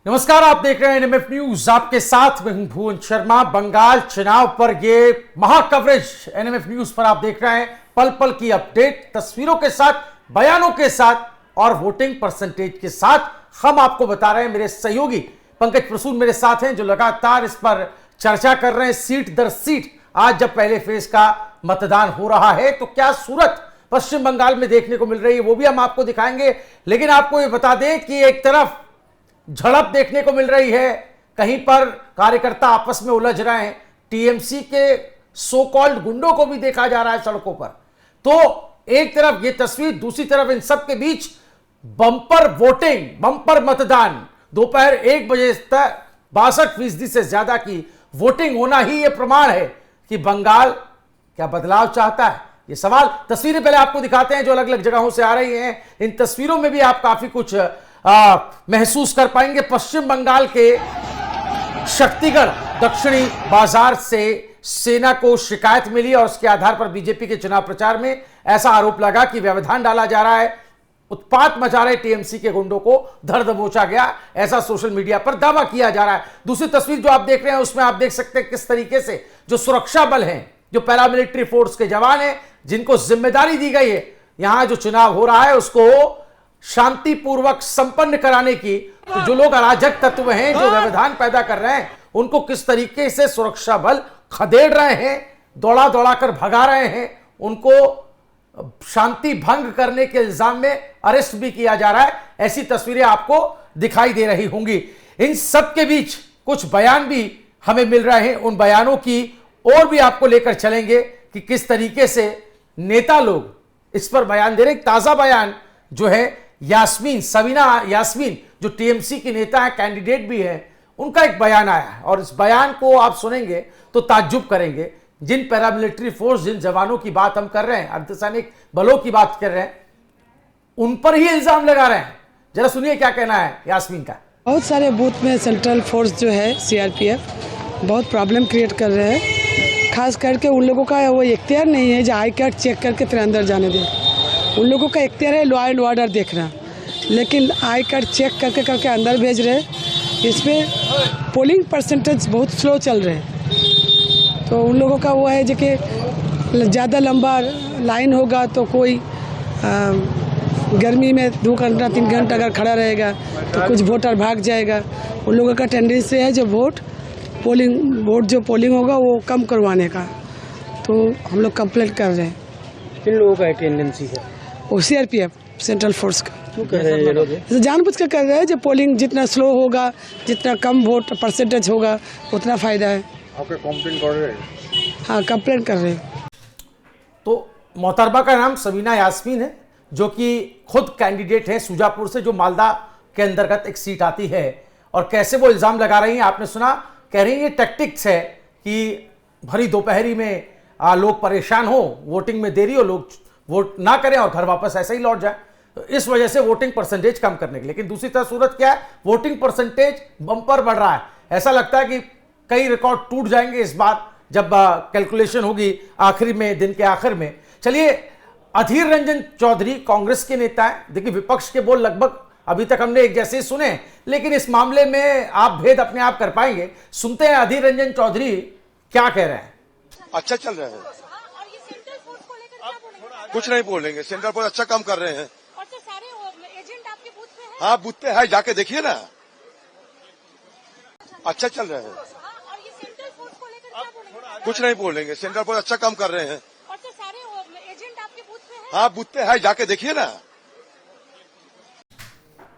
नमस्कार, आप देख रहे हैं एनएमएफ न्यूज। आपके साथ मैं हूं भुवन शर्मा। बंगाल चुनाव पर ये महा कवरेज एनएमएफ न्यूज पर आप देख रहे हैं। पल पल की अपडेट, तस्वीरों के साथ, बयानों के साथ और वोटिंग परसेंटेज के साथ हम आपको बता रहे हैं। मेरे सहयोगी पंकज प्रसून मेरे साथ हैं, जो लगातार इस पर चर्चा कर रहे हैं सीट दर सीट। आज जब पहले फेज का मतदान हो रहा है तो क्या सूरत पश्चिम बंगाल में देखने को मिल रही है वो भी हम आपको दिखाएंगे। लेकिन आपको ये बता दें कि एक तरफ झड़प देखने को मिल रही है, कहीं पर कार्यकर्ता आपस में उलझ रहे हैं, टीएमसी के सो कॉल्ड गुंडों को भी देखा जा रहा है सड़कों पर। तो एक तरफ ये तस्वीर, दूसरी तरफ इन सब के बीच बम्पर वोटिंग, बम्पर मतदान। दोपहर 1 बजे तक 62% से ज्यादा की वोटिंग होना ही यह प्रमाण है कि बंगाल क्या बदलाव चाहता है। ये सवाल, तस्वीरें पहले आपको दिखाते हैं जो अलग अलग जगहों से आ रही हैं। इन तस्वीरों में भी आप काफी कुछ महसूस कर पाएंगे। पश्चिम बंगाल के शक्तिगढ़ दक्षिणी बाजार से सेना को शिकायत मिली और उसके आधार पर बीजेपी के चुनाव प्रचार में ऐसा आरोप लगा कि व्यवधान डाला जा रहा है, उत्पात मचा रहे टीएमसी के गुंडों को धर दबोचा गया, ऐसा सोशल मीडिया पर दावा किया जा रहा है। दूसरी तस्वीर जो आप देख रहे हैं उसमें आप देख सकते हैं किस तरीके से जो सुरक्षा बल हैं, जो पैरामिलिट्री फोर्स के जवान हैं, जिनको जिम्मेदारी दी गई है यहां जो चुनाव हो रहा है उसको शांतिपूर्वक संपन्न कराने की, तो जो लोग अराजक तत्व हैं, जो व्यवधान पैदा कर रहे हैं, उनको किस तरीके से सुरक्षा बल खदेड़ रहे हैं, दौड़ा दौड़ा कर भगा रहे हैं, उनको शांति भंग करने के इल्जाम में अरेस्ट भी किया जा रहा है। ऐसी तस्वीरें आपको दिखाई दे रही होंगी। इन सब के बीच कुछ बयान भी हमें मिल रहे हैं, उन बयानों की और भी आपको लेकर चलेंगे कि किस तरीके से नेता लोग इस पर बयान दे रहे हैं। ताजा बयान जो है यास्मीन, सवीना यास्मीन, जो टीएमसी की नेता है, कैंडिडेट भी है, उनका एक बयान आया है और इस बयान को आप सुनेंगे तो ताज्जुब करेंगे। जिन पैरामिलिट्री फोर्स, जिन जवानों की बात हम कर रहे हैं, अर्धसैनिक बलों की बात कर रहे हैं, उन पर ही इल्जाम लगा रहे हैं। जरा सुनिए क्या कहना है यास्मीन का। बहुत सारे बूथ में सेंट्रल फोर्स जो है सीआरपीएफ बहुत प्रॉब्लम क्रिएट कर रहे हैं। खास करके उन लोगों का वो इख्तियार नहीं है जो आई कार्ड चेक करके फिर अंदर जाने दें। उन लोगों का इख्तियार है लॉ एंड ऑर्डर देखना, लेकिन आई कार्ड चेक करके करके अंदर भेज रहे हैं। इसमें पोलिंग परसेंटेज बहुत स्लो चल रहे हैं। तो उन लोगों का वो है जो कि ज़्यादा लंबा लाइन होगा तो कोई गर्मी में 2 घंटा 3 घंटा अगर खड़ा रहेगा तो कुछ वोटर भाग जाएगा। उन लोगों का टेंडेंसी है जो वोट जो पोलिंग होगा वो कम करवाने का। तो हम लोग कंप्लेंट कर रहे हैं। किन लोगों का टेंडेंसी है? वो सीआरपीएफ सेंट्रल फोर्स का। क्यों कर रहे हैं ये लोग? जानबूझ कर रहे हैं जो पोलिंग जितना स्लो होगा, जितना कम वोट परसेंटेज होगा उतना फायदा है। आपके कंप्लेंट कर रहे हैं? हाँ, कंप्लेंट कर रहे हैं। तो मोहतरमा का नाम सवीना यास्मीन है, जो कि खुद कैंडिडेट है सुजापुर से, जो मालदा के अंतर्गत एक सीट आती है। और कैसे वो इल्जाम लगा रही हैं आपने सुना। कह रही है टैक्टिक्स है कि भरी दोपहरी में लोग परेशान हो, वोटिंग में देरी हो, लोग वोट ना करें और घर वापस ऐसे ही लौट जाए, तो इस वजह से वोटिंग परसेंटेज कम करने के। लेकिन दूसरी तरफ सूरत क्या है, वोटिंग परसेंटेज बम्पर बढ़ रहा है। ऐसा लगता है कि कई रिकॉर्ड टूट जाएंगे इस बार जब कैलकुलेशन होगी आखिरी में, दिन के आखिर में। चलिए, अधीर रंजन चौधरी कांग्रेस के नेता हैं। देखिए, विपक्ष के बोल लगभग अभी तक हमने एक जैसे ही सुने, लेकिन इस मामले में आप भेद अपने आप कर पाएंगे। सुनते हैं अधीर रंजन चौधरी क्या कह रहे हैं। अच्छा चल रहा है, कुछ नहीं बोलेंगे। सेंट्रल फोर्स अच्छा काम कर रहे हैं। और तो सारे एजेंट आपके बूथ पे हैं? हाँ, बूथ पे है, जाके देखिए ना। अच्छा चल रहा है, और ये सेंट्रल फोर्स को लेकर क्या बोलेंगे? कुछ नहीं बोलेंगे। सेंट्रल फोर्स अच्छा काम कर रहे हैं। और तो सारे एजेंट आपके बूथ पे हैं? हाँ, बूथ पे है, जाके देखिए ना।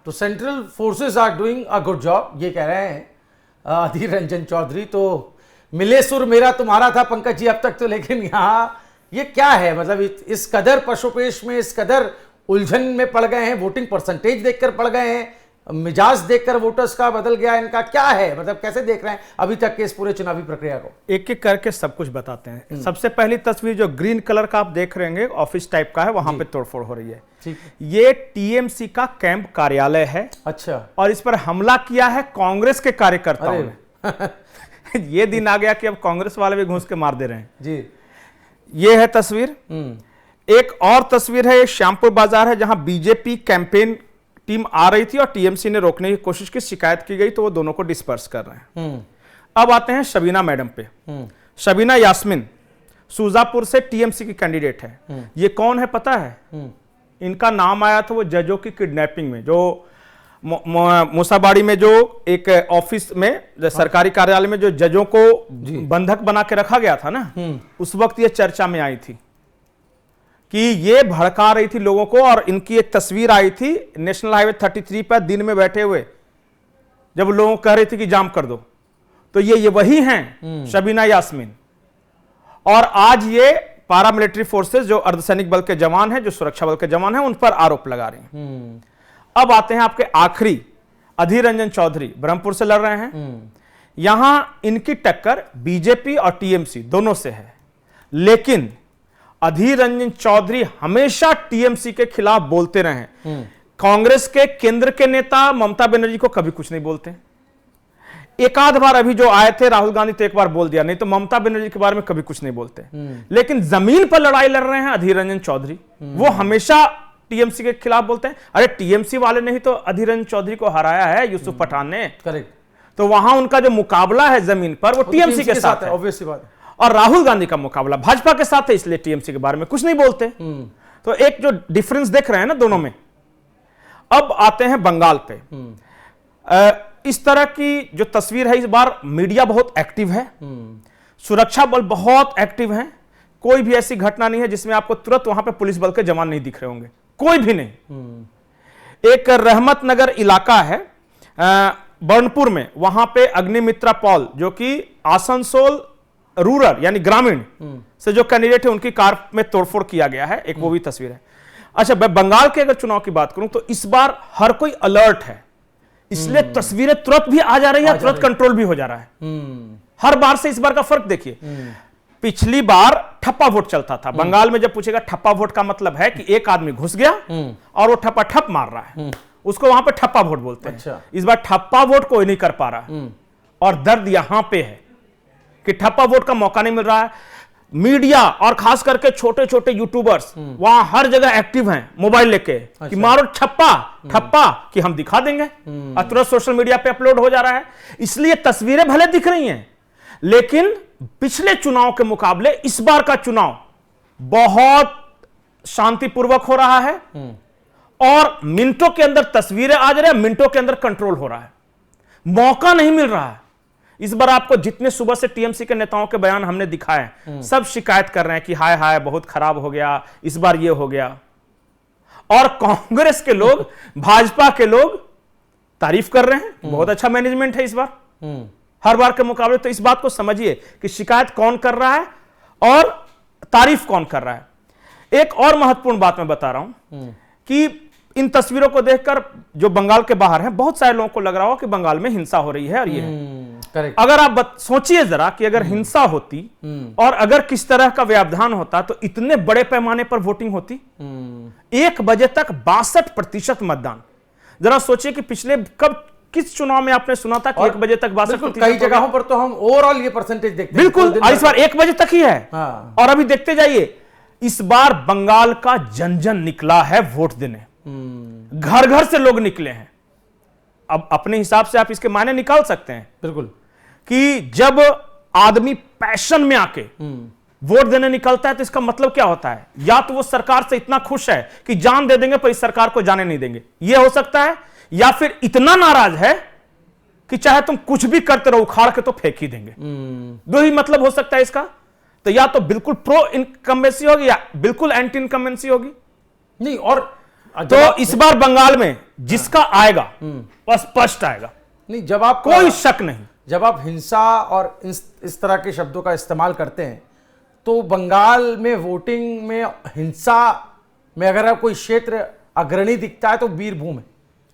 तो central forces are doing a good job, ये कह रहे हैं अधीर रंजन चौधरी। तो मिले सुर मेरा तुम्हारा था पंकज जी अब तक तो, लेकिन यहाँ ये क्या है, मतलब इस कदर पशुपेश में, इस कदर उलझन में पड़ गए हैं, वोटिंग परसेंटेज देखकर पड़ गए हैं, मिजाज देखकर वोटर्स का बदल गया, इनका क्या है, मतलब कैसे देख रहे हैं अभी तक के इस पूरे चुनावी प्रक्रिया को? एक एक करके सब कुछ बताते हैं। सबसे पहली तस्वीर जो ग्रीन कलर का आप देख रहे हैं, ऑफिस टाइप का है, वहां पे तोड़फोड़ हो रही है। ठीक, ये टीएमसी का कैंप कार्यालय है। अच्छा। और इस पर हमला किया है कांग्रेस के कार्यकर्ताओं ने। ये दिन आ गया कि अब कांग्रेस वाले भी घुस के मार दे रहे हैं जी। ये है तस्वीर। एक और तस्वीर है, ये श्यामपुर बाजार है, जहां बीजेपी कैंपेन टीम आ रही थी और टीएमसी ने रोकने की कोशिश की, शिकायत की गई तो वो दोनों को डिस्पर्स कर रहे हैं। अब आते हैं शबीना मैडम पे। शबीना यास्मीन सूजापुर से टीएमसी की कैंडिडेट है। ये कौन है पता है? इनका नाम आया था वो जजों की किडनैपिंग में, जो मूसाबाड़ी में जो एक ऑफिस में सरकारी कार्यालय में जो जजों को बंधक बना के रखा गया था ना, उस वक्त ये चर्चा में आई थी कि ये भड़का रही थी लोगों को। और इनकी एक तस्वीर आई थी नेशनल हाईवे 33 पर दिन में बैठे हुए, जब लोगों को कह रही थी कि जाम कर दो। तो ये वही हैं शबीना यास्मीन। और आज ये पारामिलिट्री फोर्सेस जो अर्धसैनिक बल के जवान हैं, जो सुरक्षा बल के जवान हैं, उन पर आरोप लगा रही हैं। अब आते हैं आपके आखिरी, अधीर रंजन चौधरी ब्रह्मपुर से लड़ रहे हैं। यहां इनकी टक्कर बीजेपी और टीएमसी दोनों से है, लेकिन अधीर रंजन चौधरी हमेशा टीएमसी के खिलाफ बोलते रहे हैं। कांग्रेस के केंद्र के नेता ममता बनर्जी को कभी कुछ नहीं बोलते। एक आध बार अभी जो आए थे राहुल गांधी तो एक बार बोल दिया, नहीं तो ममता बनर्जी के बारे में कभी कुछ नहीं बोलते। लेकिन जमीन पर लड़ाई लड़ रहे हैं अधीर रंजन चौधरी, वो हमेशा टीएमसी के खिलाफ बोलते हैं। अरे टीएमसी वाले ने ही तो अधीर रंजन चौधरी को हराया है, यूसुफ पठान ने। करेक्ट। तो वहां उनका जो मुकाबला है जमीन पर वो टीएमसी के साथ है, ऑब्वियस बात है। और राहुल गांधी का मुकाबला भाजपा के साथ है, इसलिए टीएमसी के बारे में कुछ नहीं बोलते। तो एक जो डिफरेंस देख रहे हैं ना दोनों में। अब आते हैं बंगाल पे। इस तरह की जो तस्वीर है, इस बार मीडिया बहुत एक्टिव है, सुरक्षा बल बहुत एक्टिव है। कोई भी ऐसी घटना नहीं है जिसमें आपको तुरंत वहां पे पुलिस बल के जवान नहीं दिख रहे होंगे, कोई भी नहीं। एक रहमत नगर इलाका है बर्नपुर में, वहां पे अग्निमित्रा पॉल जो कि आसनसोल रूरल यानी ग्रामीण से जो कैंडिडेट है उनकी कार में तोड़फोड़ किया गया है, एक वो भी तस्वीर है। अच्छा, मैं बंगाल के अगर चुनाव की बात करूं तो इस बार हर कोई अलर्ट है, इसलिए तस्वीरें तुरंत भी आ जा रही है, तुरंत कंट्रोल भी हो जा रहा है। हर बार से इस बार का फर्क देखिए। पिछली बार ठप्पा वोट चलता था बंगाल में। जब पूछेगा ठप्पा वोट का मतलब है कि एक आदमी घुस गया और वो ठप्पा ठप मार रहा है, उसको वहां पे ठप्पा वोट बोलते हैं। अच्छा। इस बार ठप्पा वोट कोई नहीं कर पा रहा, और दर्द यहां पे है कि ठप्पा वोट का मौका नहीं मिल रहा है। मीडिया और खास करके छोटे छोटे यूट्यूबर्स वहां हर जगह एक्टिव हैं मोबाइल लेके, कि मारो ठप्पा ठप्पा कि हम दिखा देंगे, और तुरंत सोशल मीडिया पे अपलोड हो जा रहा है। इसलिए तस्वीरें भले दिख रही हैं, लेकिन पिछले चुनाव के मुकाबले इस बार का चुनाव बहुत शांतिपूर्वक हो रहा है, और मिनटों के अंदर तस्वीरें आ जा रही है, मिनटों के अंदर कंट्रोल हो रहा है, मौका नहीं मिल रहा है। इस बार आपको जितने सुबह से टीएमसी के नेताओं के बयान हमने दिखाए, सब शिकायत कर रहे हैं कि हाय हाय बहुत खराब हो गया, इस बार ये हो गया। और कांग्रेस के लोग, भाजपा के लोग तारीफ कर रहे हैं, बहुत अच्छा मैनेजमेंट है इस बार हर बार के मुकाबले। तो इस बात को समझिए कि शिकायत कौन कर रहा है और तारीफ कौन कर रहा है। एक और महत्वपूर्ण बात मैं बता रहा हूं कि इन तस्वीरों को देखकर जो बंगाल के बाहर हैं, बहुत सारे लोगों को लग रहा हो कि बंगाल में हिंसा हो रही है, और ये है। अगर आप सिंचिए जरा कि अगर हिंसा होती और अगर किस तरह का व्यवधान होता तो इतने बड़े पैमाने पर वोटिंग होती। 1 बजे तक 62% मतदान। जरा सोचिए कि पिछले किस चुनाव में आपने सुना था कि 1 बजे तक 62%? कई जगहों पर तो हम ओवरऑल ये परसेंटेज देखते हैं। बिल्कुल, इस बार 1 बजे तक ही है। और अभी देखते जाइए, इस बार बंगाल का जन जन निकला है वोट देने, घर घर से लोग निकले हैं। अब अपने हिसाब से आप इसके मायने निकाल सकते हैं। बिल्कुल, कि जब आदमी पैशन में आके वोट देने निकलता है तो इसका मतलब क्या होता है? या तो वो सरकार से इतना खुश है कि जान दे देंगे पर इस सरकार को जाने नहीं देंगे, यह हो सकता है, या फिर इतना नाराज है कि चाहे तुम कुछ भी करते रहो उखाड़ के तो फेंक ही देंगे। दो ही मतलब हो सकता है इसका। तो या तो बिल्कुल प्रो इनकम्बेंसी होगी या बिल्कुल एंटी इनकम्बेंसी होगी। नहीं, और तो इस बार बंगाल में जिसका आएगा वह स्पष्ट आएगा, नहीं, जब आप कोई शक नहीं। जब आप हिंसा और इस तरह के शब्दों का इस्तेमाल करते हैं तो बंगाल में वोटिंग में हिंसा में अगर कोई क्षेत्र अग्रणी दिखता है तो बीरभूम है।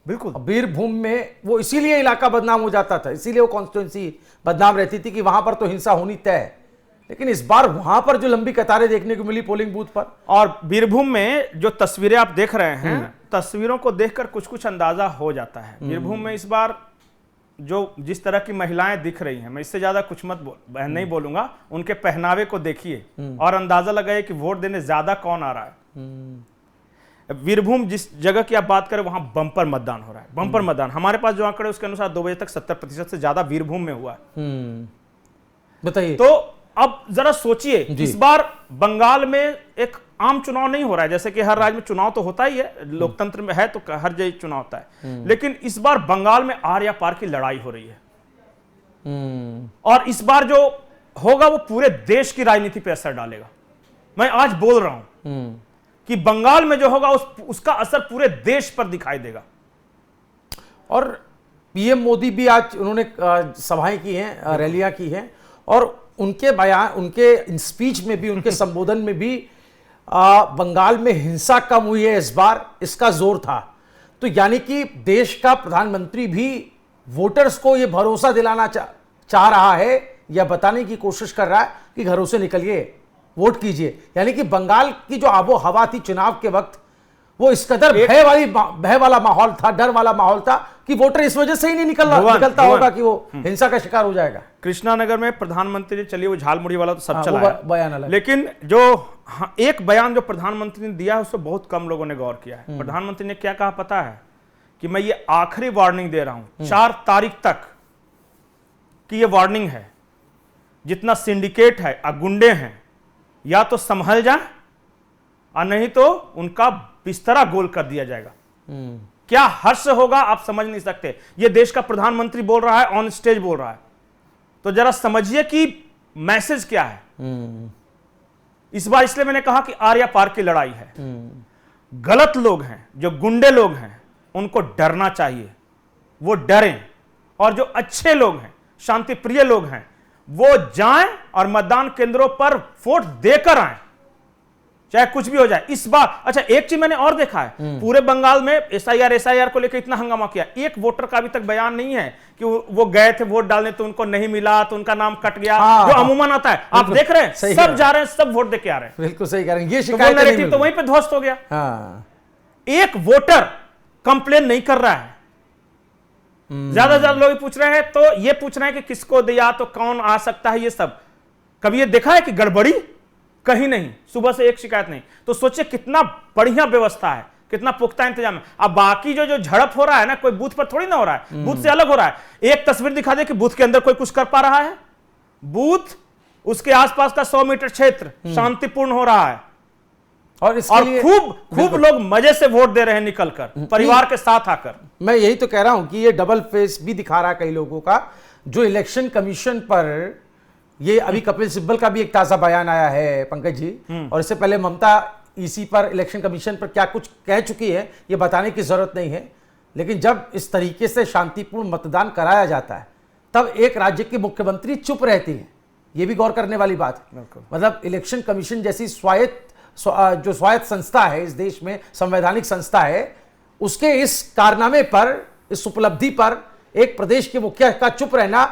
बिल्कुल, बीरभूम में वो इसीलिए इलाका बदनाम हो जाता था, इसीलिए वो कॉन्स्टिट्यूंसी बदनाम रहती थी कि वहां पर तो हिंसा होनी तय है। लेकिन इस बार वहां पर जो लंबी कतारें देखने को मिली पोलिंग बूथ पर, और बीरभूम में जो तस्वीरें आप देख रहे हैं, तस्वीरों को देखकर कुछ कुछ अंदाजा हो जाता है। बीरभूम में इस बार जो जिस तरह की महिलाएं दिख रही हैं, मैं इससे ज्यादा कुछ नहीं बोलूंगा, उनके पहनावे को देखिए और अंदाजा लगाइए कि वोट देने ज्यादा कौन आ रहा है। वीरभूम जिस जगह की आप बात करें वहां बम्पर मतदान हो रहा है, बम्पर मतदान। हमारे पास जो आंकड़े उसके अनुसार 2 बजे तक 70% से ज्यादा वीरभूम में हुआ है। बताइए। तो अब जरा सोचिए, इस बार बंगाल में एक आम चुनाव नहीं हो रहा है, जैसे कि हर राज्य में चुनाव तो होता ही है, लोकतंत्र में है तो हर जगह चुनाव होता है, लेकिन इस बार बंगाल में आर या पार की लड़ाई हो रही है। और इस बार जो होगा वो पूरे देश की राजनीति पर असर डालेगा। मैं आज बोल रहा हूं कि बंगाल में जो होगा उसका असर पूरे देश पर दिखाई देगा। और पीएम मोदी भी आज उन्होंने सभाएं की हैं, रैलियां की हैं, और उनके बयान, उनके स्पीच में भी, उनके संबोधन में भी बंगाल में हिंसा कम हुई है इस बार, इसका जोर था। तो यानी कि देश का प्रधानमंत्री भी वोटर्स को यह भरोसा दिलाना चाह रहा है या बताने की कोशिश कर रहा है कि घरों से निकलिए, वोट कीजिए। यानी कि बंगाल की जो आबो हवा थी चुनाव के वक्त, वो इस कदर भय वाला माहौल था, डर वाला माहौल था कि वोटर इस वजह से ही नहीं निकलता होगा कि वो हिंसा का शिकार हो जाएगा। कृष्णानगर में प्रधानमंत्री, चलिए वो झालमुड़ी वाला तो सब चला है, बयान अलग, लेकिन जो एक बयान जो प्रधानमंत्री ने दिया है उस पर बहुत कम लोगों ने गौर किया है। प्रधानमंत्री ने क्या कहा पता है? कि मैं ये आखिरी वार्निंग दे रहा हूं 4 तारीख तक, कि ये वार्निंग है, जितना सिंडिकेट है, गुंडे हैं, या तो संभल जाए और नहीं तो उनका बिस्तरा गोल कर दिया जाएगा। क्या हर्ष होगा आप समझ नहीं सकते। ये देश का प्रधानमंत्री बोल रहा है, ऑन स्टेज बोल रहा है, तो जरा समझिए कि मैसेज क्या है। इस बार इसलिए मैंने कहा कि आर या पार की लड़ाई है। गलत लोग हैं, जो गुंडे लोग हैं, उनको डरना चाहिए, वो डरें, और जो अच्छे लोग हैं, शांति प्रिय लोग हैं, वो जाएं और मतदान केंद्रों पर वोट देकर आएं, चाहे कुछ भी हो जाए इस बार। अच्छा, एक चीज मैंने और देखा है, पूरे बंगाल में एसआईआर को लेकर इतना हंगामा किया, एक वोटर का अभी तक बयान नहीं है कि वो गए थे वोट डालने तो उनको नहीं मिला तो उनका नाम कट गया, जो अमूमन आता है। आप देख रहे हैं, सब जा रहे हैं, सब वोट देके आ रहे हैं। बिल्कुल सही कह रहे हैं, ये शिकायत तो वहीं पे ध्वस्त हो गया। एक वोटर कंप्लेन नहीं कर रहा है, ज्यादा से ज्यादा लोग पूछ रहे हैं, तो ये पूछ रहे हैं कि किसको दिया, तो कौन आ सकता है, ये सब। कभी ये देखा है कि गड़बड़ी? कहीं नहीं, सुबह से एक शिकायत नहीं। तो सोचिए कितना बढ़िया व्यवस्था है, कितना पुख्ता इंतजाम है। अब बाकी जो झड़प हो रहा है ना, कोई बूथ पर थोड़ी ना हो रहा है, बूथ से अलग हो रहा है। एक तस्वीर दिखा दे कि बूथ के अंदर कोई कुछ कर पा रहा है, बूथ उसके आसपास का 100 मीटर क्षेत्र शांतिपूर्ण हो रहा है, और खूब लोग मजे से वोट दे रहे हैं, निकलकर परिवार के साथ आकर। मैं यही तो कह रहा हूं कि ये डबल फेस भी दिखा रहा है कई लोगों का। जो इलेक्शन कमीशन पर, ये अभी कपिल सिब्बल का भी एक ताजा बयान आया है पंकज जी, और इससे पहले ममता ईसी पर, इलेक्शन कमीशन पर क्या कुछ कह चुकी है, ये बताने की जरूरत नहीं है। लेकिन जब इस तरीके से शांतिपूर्ण मतदान कराया जाता है, तब एक राज्य के मुख्यमंत्री चुप रहती है, ये भी गौर करने वाली बात है। मतलब इलेक्शन कमीशन जैसी जो स्वायत्त संस्था है इस देश में, संवैधानिक संस्था है, उसके इस कारनामे पर, इस उपलब्धि पर एक प्रदेश के मुखिया का चुप रहना,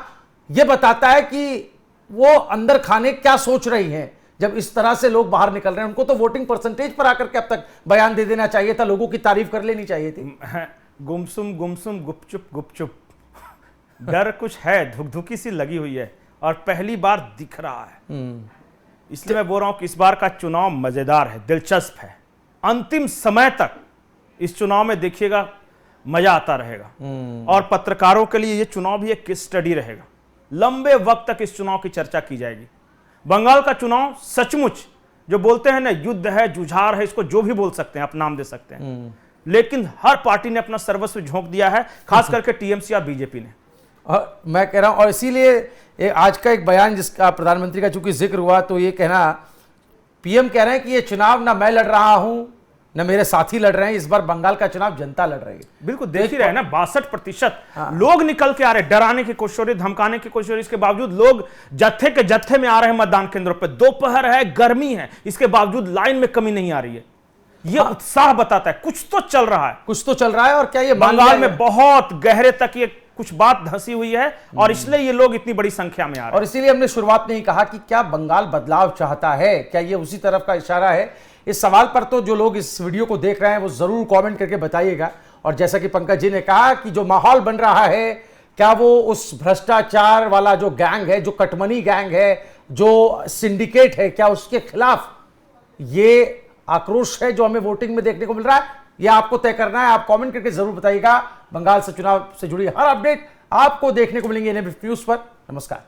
यह बताता है कि वो अंदर खाने क्या सोच रही हैं। जब इस तरह से लोग बाहर निकल रहे हैं, उनको तो वोटिंग परसेंटेज पर आकर के अब तक बयान दे देना चाहिए था, लोगों की तारीफ कर लेनी चाहिए थी। गुमसुम गुमसुम गुपचुप गुपचुप, डर कुछ है, धुकधुकी सी लगी हुई है, और पहली बार दिख रहा है। इसलिए मैं बोल रहा हूं कि इस बार का चुनाव मजेदार है, दिलचस्प है। अंतिम समय तक इस चुनाव में देखिएगा, मजा आता रहेगा। और पत्रकारों के लिए यह चुनाव भी एक केस स्टडी रहेगा। लंबे वक्त तक इस चुनाव की चर्चा की जाएगी। बंगाल का चुनाव सचमुच, जो बोलते हैं ना, युद्ध है, जुझार है, इसको जो भी बोल सकते हैं, आप नाम दे सकते हैं, लेकिन हर पार्टी ने अपना सर्वस्व झोंक दिया है, खास करके टीएमसी और बीजेपी ने। और मैं कह रहा हूं, और इसीलिए आज का एक बयान जिसका प्रधानमंत्री का चूंकि जिक्र हुआ, तो ये कहना, पीएम कह रहे हैं कि ये चुनाव ना मैं लड़ रहा हूं, न मेरे साथी लड़ रहे हैं, इस बार बंगाल का चुनाव जनता लड़ रही है। बिल्कुल, देख ही रहे हैं ना, 62% लोग निकल के आ रहे, डराने की कोशिश हो रही, धमकाने की कोशिश हो रही, इसके बावजूद लोग जत्थे के जत्थे में आ रहे हैं मतदान केंद्रों पर। दोपहर है, गर्मी है, इसके बावजूद लाइन में कमी नहीं आ रही है। यह उत्साह बताता है कुछ तो चल रहा है, कुछ तो चल रहा है। और क्या ये बंगाल में बहुत गहरे तक ये कुछ बात धंसी हुई है, और इसलिए ये लोग इतनी बड़ी संख्या में आ रहे हैं। और इसीलिए हमने शुरुआत में ही कहा कि क्या बंगाल बदलाव चाहता है, क्या ये उसी तरफ का इशारा है? इस सवाल पर तो जो लोग इस वीडियो को देख रहे हैं वो जरूर कमेंट करके बताइएगा। और जैसा कि पंकज जी ने कहा कि जो माहौल बन रहा है, क्या वो उस भ्रष्टाचार वाला जो गैंग है, जो कटमनी गैंग है, जो सिंडिकेट है, क्या उसके खिलाफ ये आक्रोश है जो हमें वोटिंग में देखने को मिल रहा है, यह आपको तय करना है। आप कमेंट करके जरूर बताइएगा। बंगाल से चुनाव से जुड़ी हर अपडेट आपको देखने को मिलेंगे एनएमएफ न्यूज पर। नमस्कार।